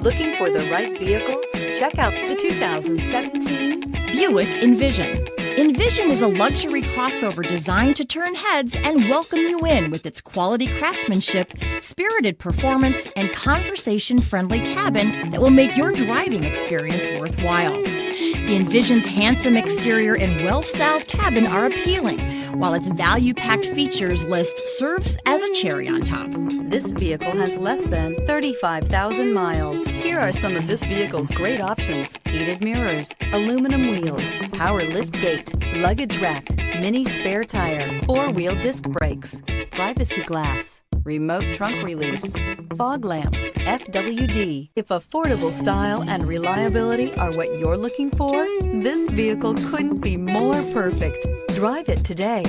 Looking for the right vehicle? Check out the 2017 Buick Envision. Envision is a luxury crossover designed to turn heads and welcome you in with its quality craftsmanship, spirited performance, and conversation-friendly cabin that will make your driving experience worthwhile. The Envision's handsome exterior and well-styled cabin are appealing, while its value-packed features list serves as a cherry on top. This vehicle has less than 35,000 miles. Here are some of this vehicle's great options: heated mirrors, aluminum wheels, power lift gate, luggage rack, mini spare tire, four-wheel disc brakes, privacy glass, remote trunk release, fog lamps, FWD. If affordable style and reliability are what you're looking for, this vehicle couldn't be more perfect. Drive it today.